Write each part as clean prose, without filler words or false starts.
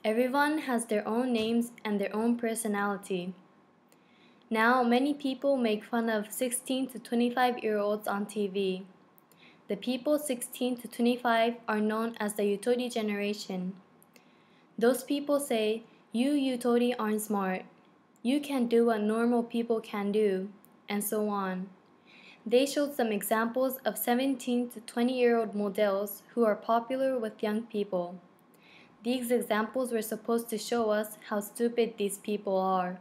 Everyone has their own names and their own personality. Now, many people make fun of 16 to 25-year-olds on TV. The people 16 to 25 are known as the Yutori generation. Those people say, "You Yutori aren't smart. You can't do what normal people can do," and so on. They showed some examples of 17 to 20-year-old models who are popular with young people. These examples were supposed to show us how stupid these people are.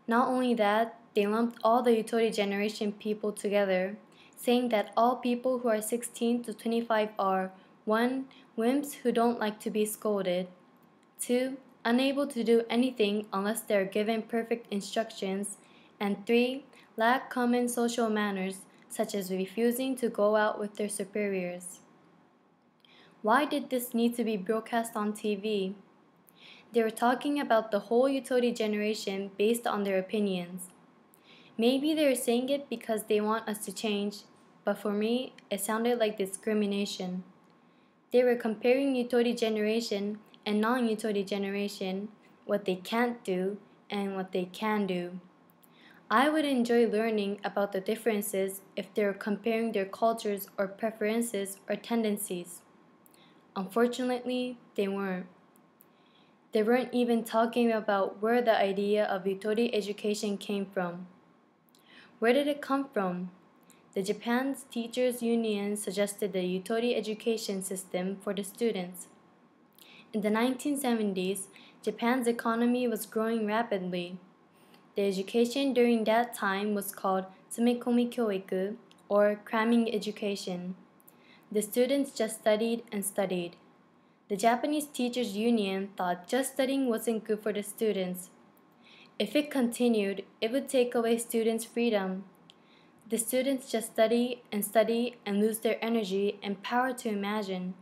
Not only that, they lumped all the Yutori generation people together, saying that all people who are 16 to 25 are 1. Wimps who don't like to be scolded, 2. Unable to do anything unless they are given perfect instructions, and 3. Lack common social manners, such as refusing to go out with their superiors. Why did this need to be broadcast on TV? They were talking about the whole Yutori generation based on their opinions. Maybe they were saying it because they want us to change, but for me, it sounded like discrimination. They were comparing Yutori generation and non-Yutori generation, what they can't do and what they can do. I would enjoy learning about the differences if they were comparing their cultures or preferences or tendencies. Unfortunately, they weren't. They weren't even talking about where the idea of Yutori education came from. Where did it come from? The Japan's Teachers Union suggested the Yutori education system for the students. In the 1970s, Japan's economy was growing rapidly. The education during that time was called Tsumikomi Kyoiku, or cramming education. The students just studied and studied. The Japanese Teachers Union thought just studying wasn't good for the students. If it continued, it would take away students' freedom. The students just study and lose their energy and power to imagine.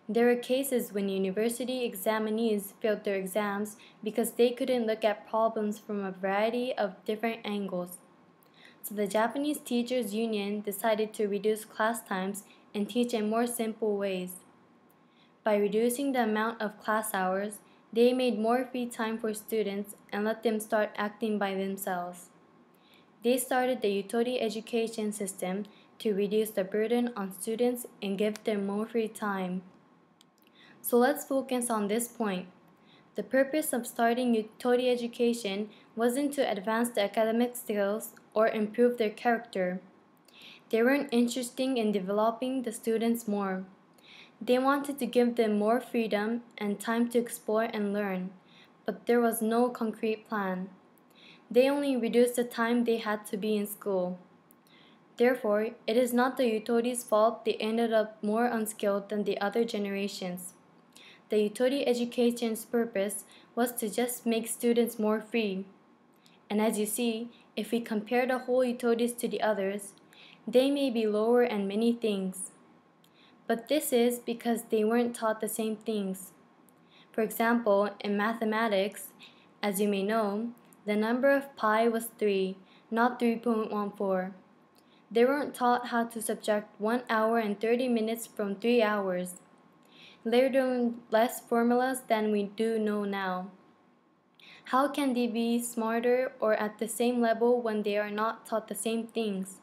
There were cases when university examinees failed their exams because they couldn't look at problems from a variety of different angles. So the Japanese Teachers Union decided to reduce class times and teach in more simple ways. By reducing the amount of class hours, they made more free time for students and let them start acting by themselves. They started the Yutori education system to reduce the burden on students and give them more free time. So let's focus on this point. The purpose of starting Yutori education wasn't to advance the academic skills or improve their character. They weren't interested in developing the students more. They wanted to give them more freedom and time to explore and learn, but there was no concrete plan. They only reduced the time they had to be in school. Therefore, it is not the Yutori's fault they ended up more unskilled than the other generations. The Yutori education's purpose was to just make students more free. And as you see, if we compare the whole Yutoris to the others, they may be lower in many things. But this is because they weren't taught the same things. For example, in mathematics, as you may know, the number of pi was 3, not 3.14. They weren't taught how to subtract 1 hour and 30 minutes from 3 hours. They learned less formulas than we do know now. How can they be smarter or at the same level when they are not taught the same things?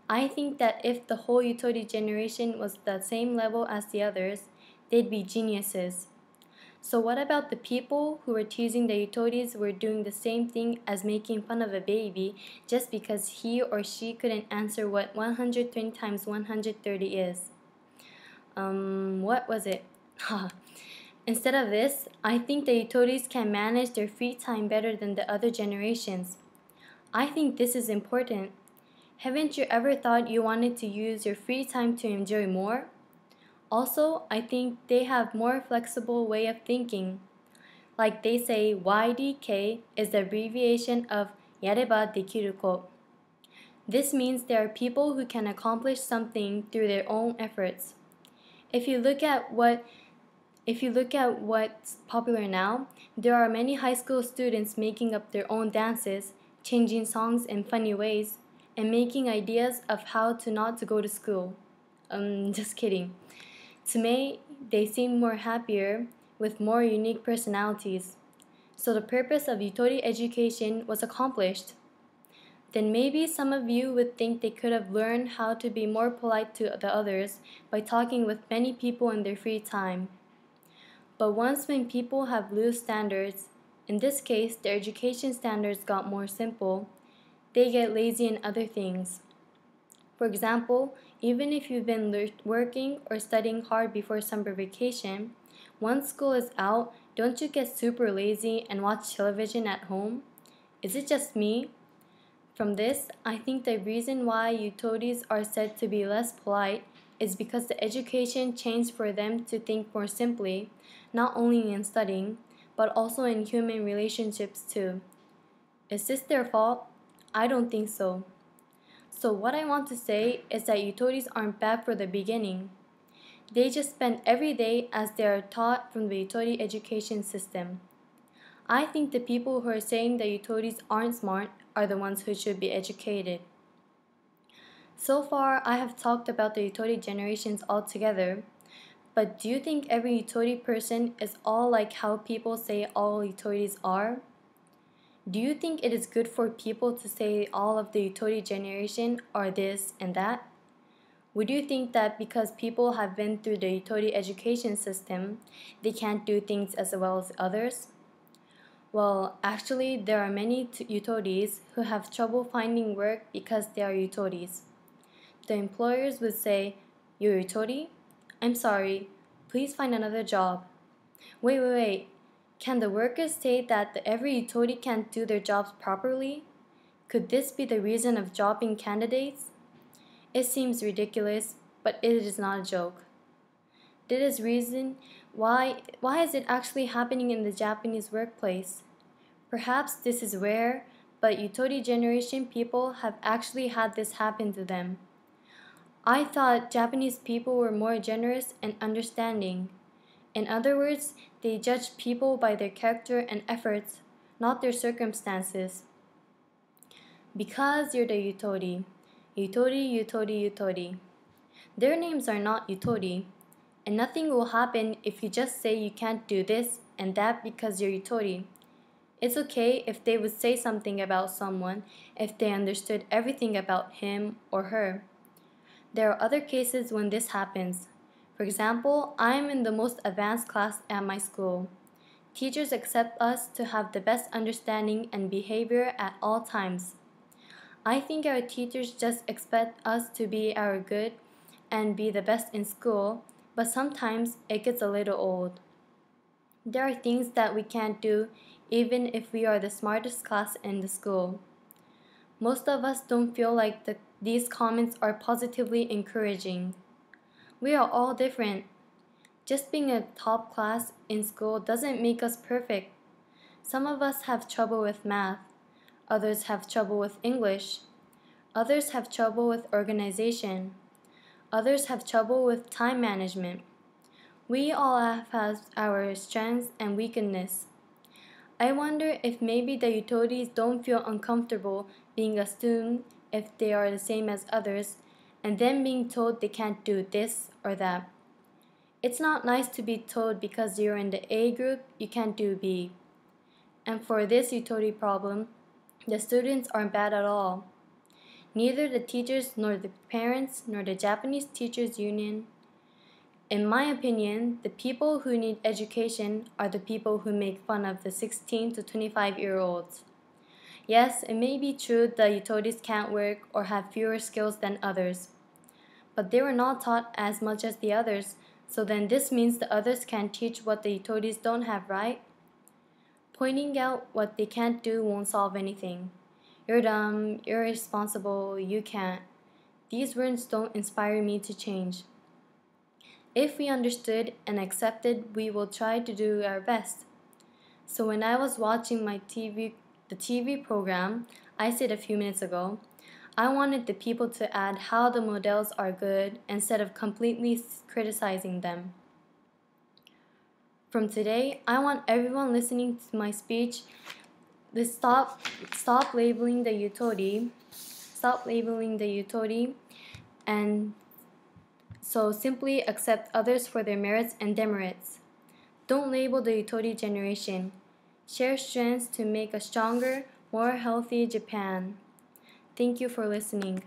I think that if the whole Yutori generation was the same level as the others, they'd be geniuses. So what about the people who were teasing the Yutoris were doing the same thing as making fun of a baby just because he or she couldn't answer what 120 times 130 is? What was it? Instead of this, I think the Yutoris can manage their free time better than the other generations. I think this is important. Haven't you ever thought you wanted to use your free time to enjoy more? Also, I think they have more flexible way of thinking. Like they say YDK is the abbreviation of Yareba Dekiru ko. This means there are people who can accomplish something through their own efforts. If you look at what's popular now, there are many high school students making up their own dances, changing songs in funny ways, and making ideas of how to not to go to school. Just kidding. To me, they seem more happier with more unique personalities. So the purpose of Yutori education was accomplished. Then maybe some of you would think they could have learned how to be more polite to the others by talking with many people in their free time. But once when people have loose standards, in this case their education standards got more simple, they get lazy in other things. For example, even if you've been working or studying hard before summer vacation, once school is out, don't you get super lazy and watch television at home? Is it just me? From this, I think the reason why Yutoris are said to be less polite is because the education changed for them to think more simply, not only in studying, but also in human relationships too. Is this their fault? I don't think so. So what I want to say is that Yutoris aren't bad for the beginning. They just spend every day as they are taught from the Yutori education system. I think the people who are saying that Yutoris aren't smart are the ones who should be educated. So far, I have talked about the Yutori generations altogether, but do you think every Yutori person is all like how people say all Yutoris are? Do you think it is good for people to say all of the Yutori generation are this and that? Would you think that because people have been through the Yutori education system, they can't do things as well as others? Well, actually, there are many Yutoris who have trouble finding work because they are Yutoris. The employers would say, "You're Yutori? I'm sorry, please find another job." Wait. Can the workers say that every Yutori can't do their jobs properly? Could this be the reason of dropping candidates? It seems ridiculous, but it is not a joke. This is reason why is it actually happening in the Japanese workplace? Perhaps this is rare, but Yutori generation people have actually had this happen to them. I thought Japanese people were more generous and understanding. In other words, they judge people by their character and efforts, not their circumstances. Because you're the Yutori. Yutori. Their names are not Yutori, and nothing will happen if you just say you can't do this and that because you're Yutori. It's okay if they would say something about someone if they understood everything about him or her. There are other cases when this happens. For example, I am in the most advanced class at my school. Teachers accept us to have the best understanding and behavior at all times. I think our teachers just expect us to be our good and be the best in school, but sometimes it gets a little old. There are things that we can't do even if we are the smartest class in the school. Most of us don't feel like these comments are positively encouraging. We are all different. Just being a top class in school doesn't make us perfect. Some of us have trouble with math. Others have trouble with English. Others have trouble with organization. Others have trouble with time management. We all have our strengths and weaknesses. I wonder if maybe the Yutoris don't feel uncomfortable being assumed if they are the same as others, and then being told they can't do this or that. It's not nice to be told because you're in the A group, you can't do B. And for this Yutori problem, the students aren't bad at all. Neither the teachers nor the parents nor the Japanese Teachers Union. In my opinion, the people who need education are the people who make fun of the 16 to 25-year-olds. Yes, it may be true that Yutoris can't work or have fewer skills than others, but they were not taught as much as the others, so then this means the others can teach what the Yutoris don't have, right? Pointing out what they can't do won't solve anything. You're dumb, you're irresponsible, you can't. These words don't inspire me to change. If we understood and accepted, we will try to do our best. So when I was watching the TV program I said a few minutes ago, I wanted the people to add how the models are good instead of completely criticizing them. From today, I want everyone listening to my speech to stop labeling the Yutori, and so simply accept others for their merits and demerits. Don't label the Yutori generation. Share strengths to make a stronger, more healthy Japan. Thank you for listening.